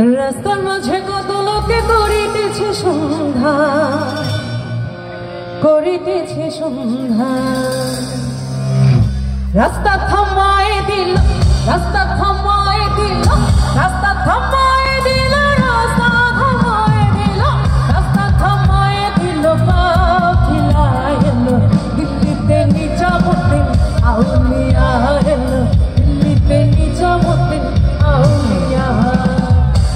রাস্তার মাঝে কত লোকে করিতেছে সন্ধ্যা, করিতেছে সন্ধ্যা। রাস্তা থামায় দিল, রাস্তা থামায় দিল, রাস্তা থামায় দিল, রাস্তা থামায় দিল, রাস্তা থামায় দিল। কাফিলা এলো দিল্লিতে নিজামুদ্দিন আউলিয়া এলো, দিল্লিতে নিজামুদ্দিন আউলিয়া।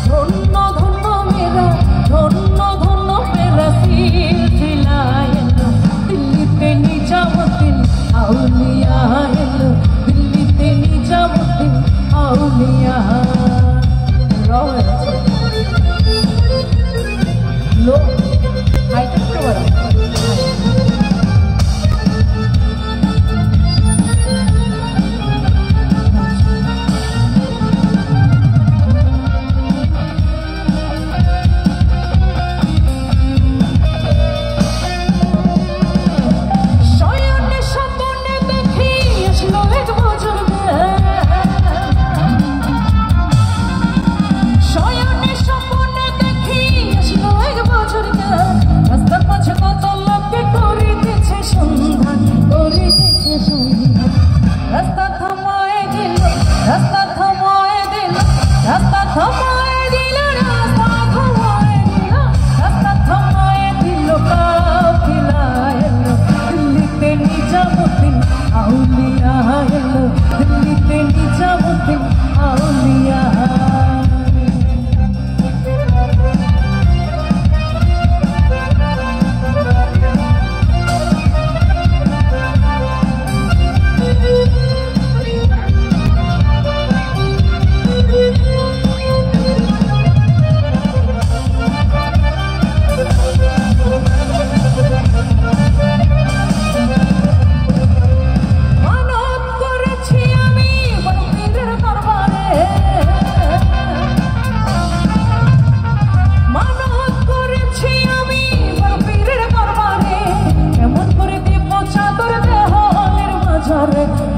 ধন্য ধন্য মেরা, ধন্য ধন্য মেরা সিলসিলা এলো, দিল্লিতে নিজামুদ্দিন আউলিয়া এলো, দিল্লিতে নিজামুদ্দিন আউলিয়া। লো হাইটা করতে পারো। রাস্তা থামায় দিল, রাস্তা থামায় দিল, রাস্তা থামায় দিল, রাস্তা থামায় দিল, রাস্তা থামায় দিল। কাফিলা এলো দিল্লিতে নিজামুদ্দিন আউলিয়া এলো, দিল্লিতে নিজামুদ্দিন আউলিয়া।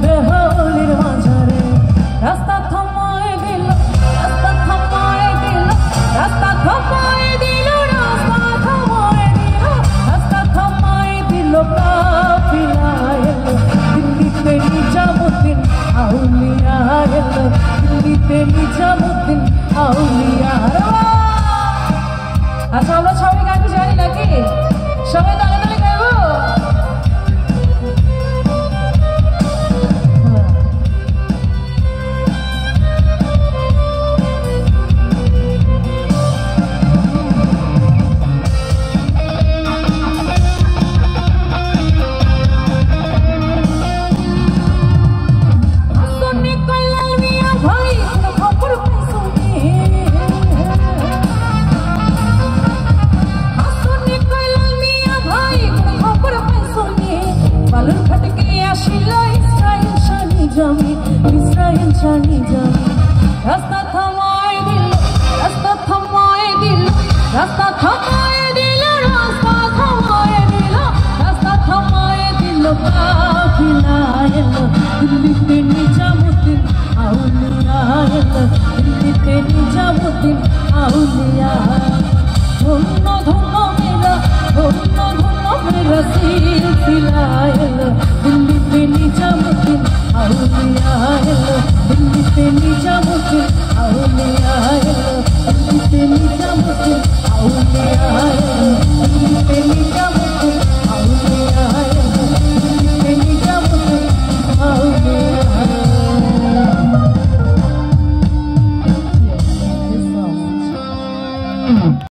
দেহলির মাঝারে রাস্তা থামায় দিল, রাস্তা থামায় দিল, রাস্তা থামায় দিল, রাস্তা থামায় দিল, রাস্তা থামায় দিল। কাফিলা এলো দিল্লিতে নিজামুদ্দিন আউলিয়া এলো, দিল্লিতে নিজামুদ্দিন আউলিয়া। আচ্ছা আমরা সবাই গানটি জানি নাকি? সবাই তালে তালে গাইবো। ইসরায়েল জানি জানি রাস্তা থামায় দিল, রাস্তা থামায় দিল, রাস্তা থামায় দিল, রাস্তা থামায় দিল, রাস্তা থামায় দিল। কাফিলা এলো দিল্লিতে নিজামুদ্দিন আউলিয়া এলো, দিল্লিতে নিজামুদ্দিন আউলিয়া। ধন্য ধন্য মেরা, ধন্য ধন্য মেরা সিলসিলা এলো, দিল্লিতে নিজামুদ্দিন আউলিয়া এলো, দিল্লিতে নিজামুদ্দিন আউলিয়া এলো।